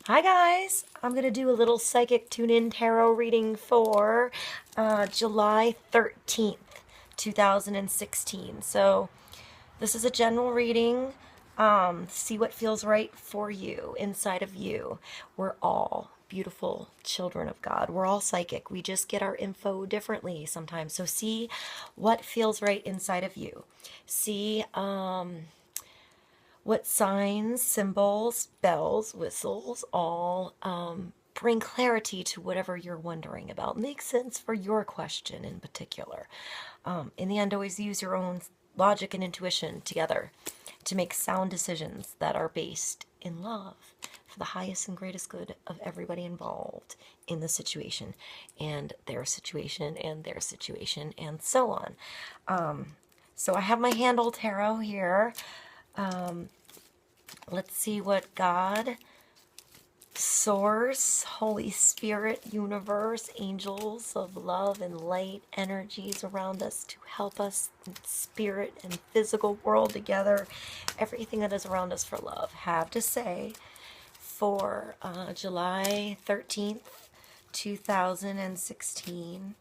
Hi guys, I'm going to do a little psychic tune-in tarot reading for July 13th, 2016. So this is a general reading. See what feels right for you, inside of you. We're all beautiful children of God. We're all psychic. We just get our info differently sometimes. So see what feels right inside of you. See what signs, symbols, bells, whistles, all bring clarity to whatever you're wondering about. Make sense for your question in particular. In the end, always use your own logic and intuition together to make sound decisions that are based in love for the highest and greatest good of everybody involved in the situation and their situation and their situation and so on. So I have my handle tarot here. Let's see what God, Source, Holy Spirit, Universe, angels of love and light energies around us to help us in spirit and physical world together, everything that is around us for love, have to say for July 13th, 2016.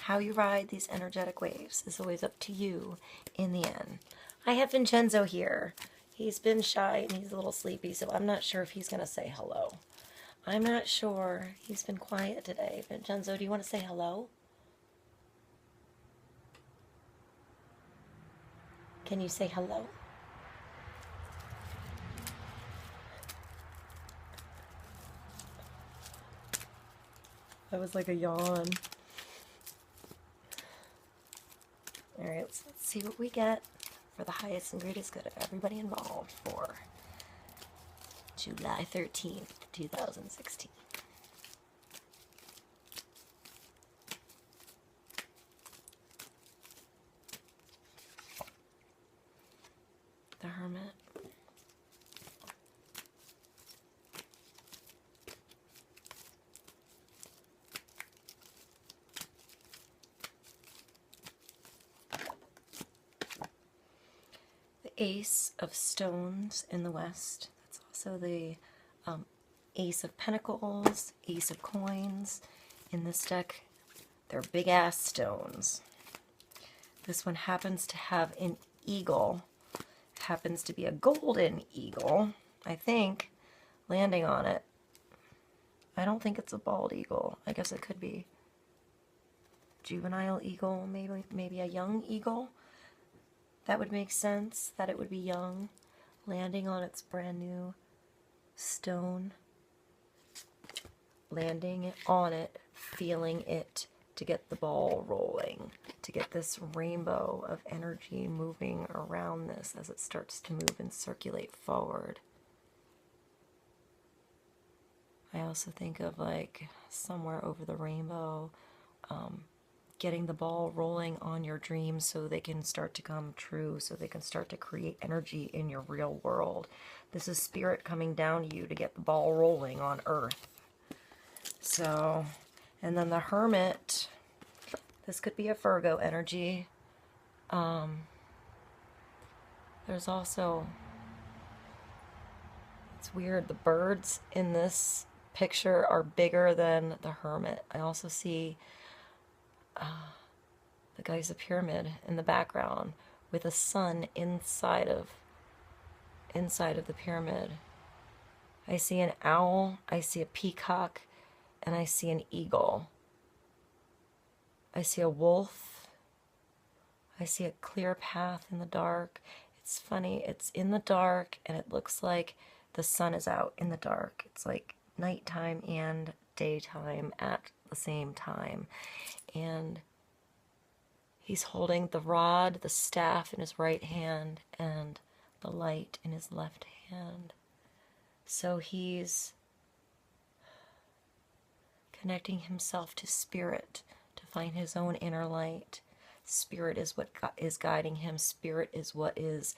How you ride these energetic waves is always up to you in the end. I have Vincenzo here. He's been shy and he's a little sleepy, so I'm not sure if he's going to say hello. I'm not sure. He's been quiet today. Vincenzo, do you want to say hello? Can you say hello? That was like a yawn. Alright, let's see what we get for the highest and greatest good of everybody involved for July 13th, 2016. The Hermit. Ace of Stones in the West. That's also the Ace of Pentacles, Ace of Coins. In this deck, they're big-ass stones. This one happens to have an eagle. It happens to be a golden eagle, I think, landing on it. I don't think it's a bald eagle. I guess it could be juvenile eagle, maybe a young eagle. That would make sense, that it would be young, landing on its brand new stone, landing on it, feeling it to get the ball rolling, to get this rainbow of energy moving around this as it starts to move and circulate forward. I also think of like somewhere over the rainbow, getting the ball rolling on your dreams so they can start to come true, so they can start to create energy in your real world. This is spirit coming down to you to get the ball rolling on earth. So, and then the Hermit, this could be a Virgo energy. There's also, it's weird, the birds in this picture are bigger than the Hermit. I also see the Giza pyramid in the background with a sun inside of the pyramid. I see an owl, I see a peacock, and I see an eagle. I see a wolf. I see a clear path in the dark. It's funny, it's in the dark and it looks like the sun is out in the dark. It's like nighttime and daytime at the same time. And he's holding the rod, the staff in his right hand, and the light in his left hand. So he's connecting himself to spirit to find his own inner light. Spirit is what is guiding him. Spirit is what is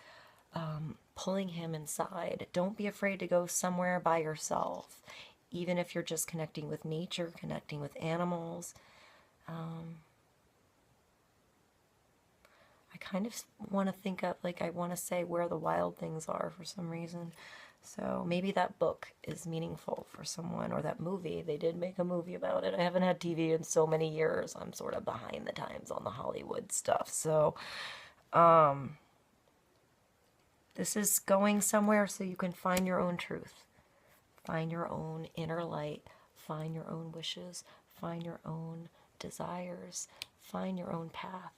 pulling him inside. Don't be afraid to go somewhere by yourself, even if you're just connecting with nature, connecting with animals. I I kind of want to think of, like, I want to say where the wild things are for some reason. So maybe that book is meaningful for someone, or that movie. They did make a movie about it. I haven't had TV in so many years. I'm sort of behind the times on the Hollywood stuff. So, this is going somewhere so you can find your own truth. Find your own inner light. Find your own wishes. Find your own desires. Find your own path.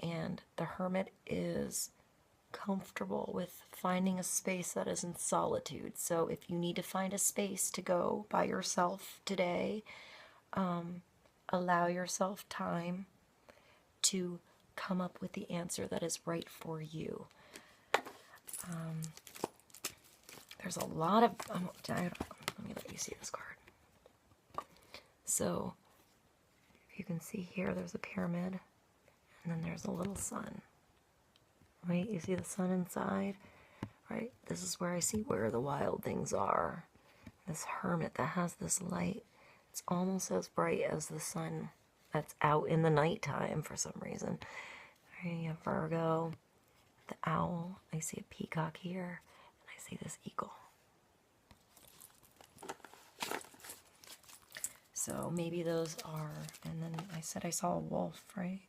And the hermit is comfortable with finding a space that is in solitude. So if you need to find a space to go by yourself today, allow yourself time to come up with the answer that is right for you. There's a lot of, let me let you see this card. So if you can see here, there's a pyramid, and then there's a little sun. Right, you see the sun inside, right? This is where I see where the wild things are. This hermit that has this light, it's almost as bright as the sun that's out in the nighttime for some reason. Right, you have Virgo, the owl, I see a peacock here, and I see this eagle. So maybe those are, and then I said I saw a wolf, right?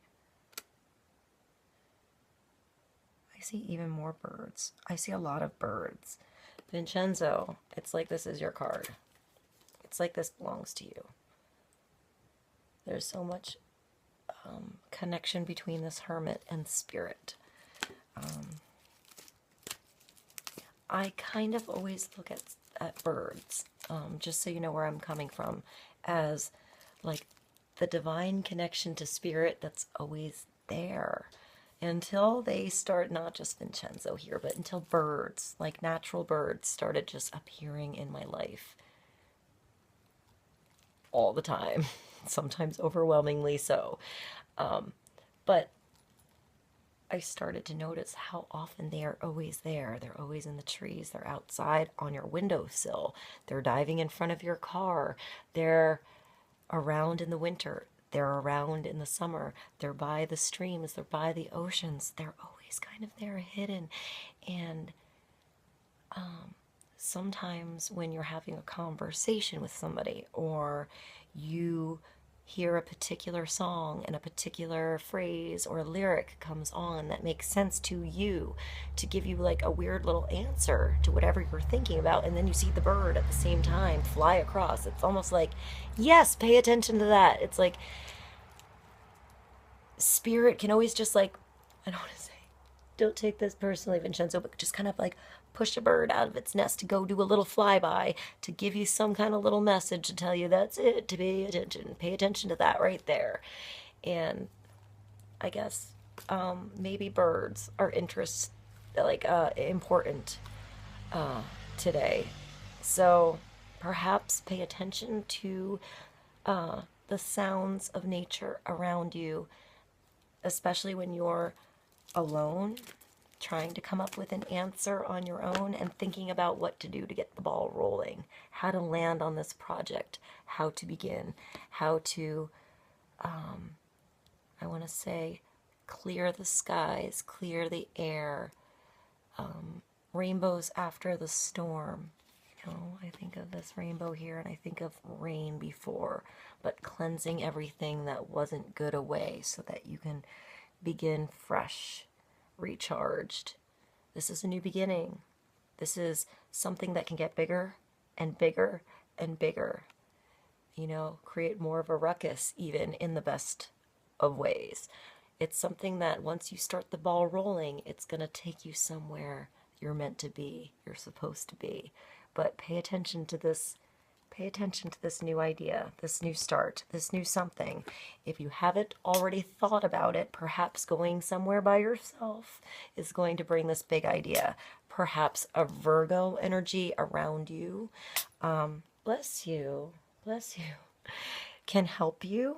I see even more birds. I see a lot of birds. Vincenzo, it's like this is your card. It's like this belongs to you. There's so much connection between this hermit and spirit. I kind of always look at birds, just so you know where I'm coming from, as like the divine connection to spirit that's always there. Until they start, not just Vincenzo here, but until birds, like natural birds, started just appearing in my life all the time, sometimes overwhelmingly so. But I started to notice how often they are always there. They're always in the trees. They're outside on your windowsill. They're diving in front of your car. They're around in the winter. They're around in the summer. They're by the streams. They're by the oceans. They're always kind of there, hidden. And sometimes when you're having a conversation with somebody, or you hear a particular song and a particular phrase or a lyric comes on that makes sense to you, to give you like a weird little answer to whatever you're thinking about, and then you see the bird at the same time fly across. It's almost like, yes, pay attention to that. It's like spirit can always just like, I don't want to say, don't take this personally, Vincenzo, but just kind of like push a bird out of its nest to go do a little flyby, to give you some kind of little message to tell you that's it, to pay attention to that right there. And I guess maybe birds are important today. So perhaps pay attention to the sounds of nature around you, especially when you're alone, trying to come up with an answer on your own and thinking about what to do to get the ball rolling, how to land on this project, how to begin, how to, I want to say, clear the skies, clear the air, rainbows after the storm. You know, I think of this rainbow here and I think of rain before, but cleansing everything that wasn't good away so that you can begin fresh, recharged. This is a new beginning. This is something that can get bigger and bigger and bigger. You know, create more of a ruckus even in the best of ways. It's something that once you start the ball rolling, it's going to take you somewhere you're meant to be, you're supposed to be. But pay attention to this. Pay attention to this new idea, this new start, this new something. If you haven't already thought about it, perhaps going somewhere by yourself is going to bring this big idea. Perhaps a Virgo energy around you, bless you, can help you,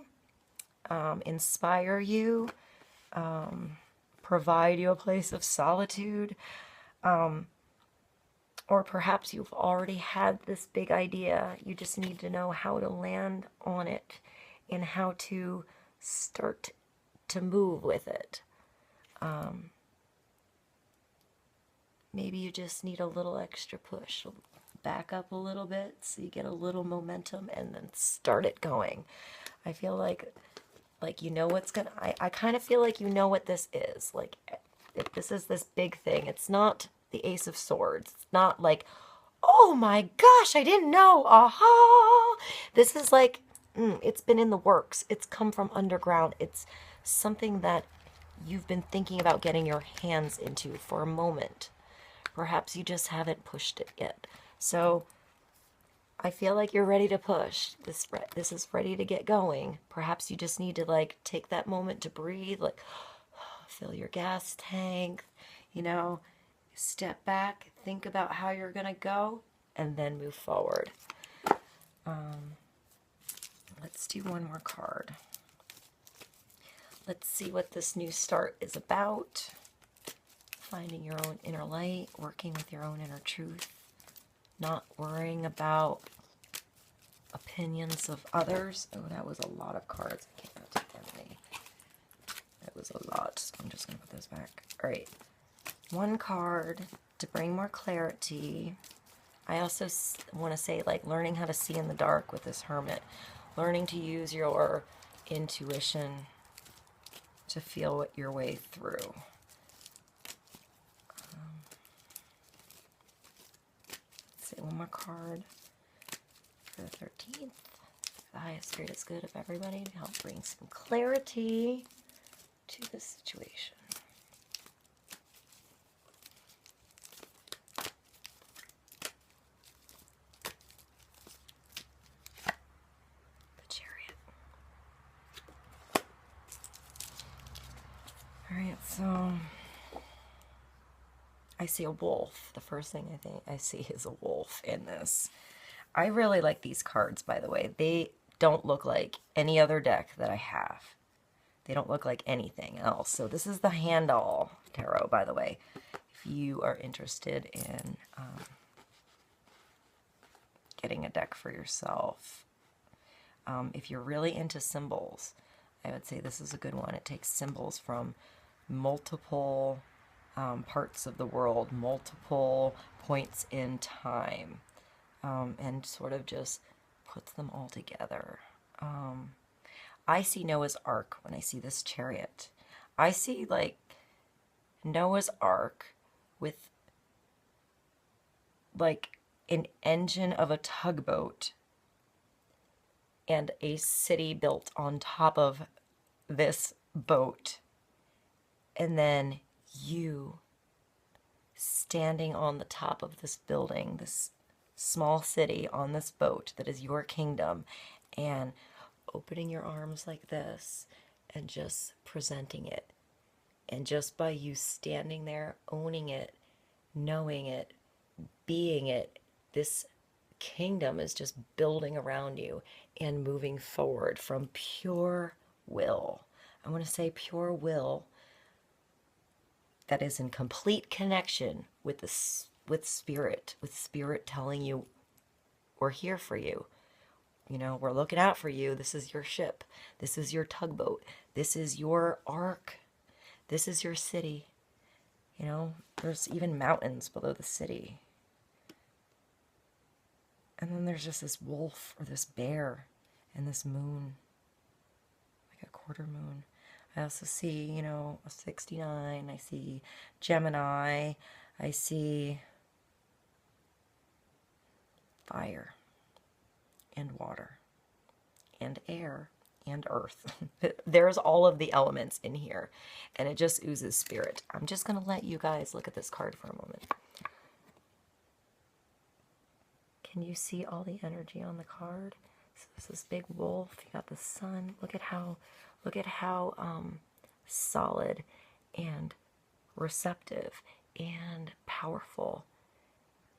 inspire you, provide you a place of solitude. Or perhaps you've already had this big idea. You just need to know how to land on it and how to start to move with it. Maybe you just need a little extra push. Back up a little bit so you get a little momentum and then start it going. I feel like you know what's gonna, I kind of feel like you know what this is. Like, if this is this big thing, it's not the Ace of Swords. It's not like, oh my gosh, I didn't know, aha! This is like, it's been in the works. It's come from underground. It's something that you've been thinking about getting your hands into for a moment. Perhaps you just haven't pushed it yet. So I feel like you're ready to push. This is ready to get going. Perhaps you just need to like take that moment to breathe, like fill your gas tank, you know, step back, think about how you're gonna go, and then move forward. Let's do one more card. Let's see what this new start is about. Finding your own inner light, working with your own inner truth, not worrying about opinions of others. Oh, that was a lot of cards. I can't take that many. That was a lot. So I'm just going to put those back. All right. One card to bring more clarity. I also want to say, like, learning how to see in the dark with this hermit. Learning to use your intuition to feel your way through. Let's say one more card for the 13th. The highest grade is good of everybody to help bring some clarity to the situation. The Chariot. Alright, so I see a wolf. The first thing I think I see is a wolf in this. I really like these cards, by the way. They don't look like any other deck that I have. They don't look like anything else. So this is the Handall Tarot, by the way, if you are interested in getting a deck for yourself. If you're really into symbols, I would say this is a good one. It takes symbols from multiple parts of the world, multiple points in time, and sort of just puts them all together. I see Noah's Ark when I see this chariot. I see like Noah's Ark with like an engine of a tugboat and a city built on top of this boat. And then you standing on the top of this building, this small city on this boat that is your kingdom, and opening your arms like this and just presenting it. And just by you standing there, owning it, knowing it, being it, this kingdom is just building around you and moving forward from pure will. I want to say pure will that is in complete connection with with spirit telling you, we're here for you. You know, we're looking out for you. This is your ship. This is your tugboat. This is your ark. This is your city. You know, there's even mountains below the city. And then there's just this wolf or this bear and this moon, like a quarter moon. I also see, you know, a 69. I see Gemini. I see fire and water and air and earth. There's all of the elements in here, and it just oozes spirit. I'm just going to let you guys look at this card for a moment. Can you see all the energy on the card? So this is big wolf. You got the sun. Look at how solid and receptive and powerful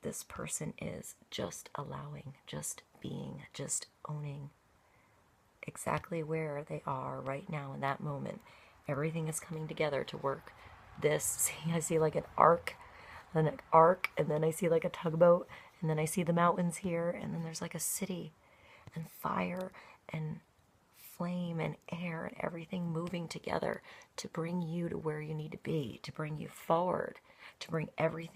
this person is. Just allowing, just being, just owning exactly where they are right now in that moment. Everything is coming together to work this. See, I see like an arc, and then I see like a tugboat, and then I see the mountains here, and then there's like a city and fire and flame and air and everything moving together to bring you to where you need to be, to bring you forward, to bring everything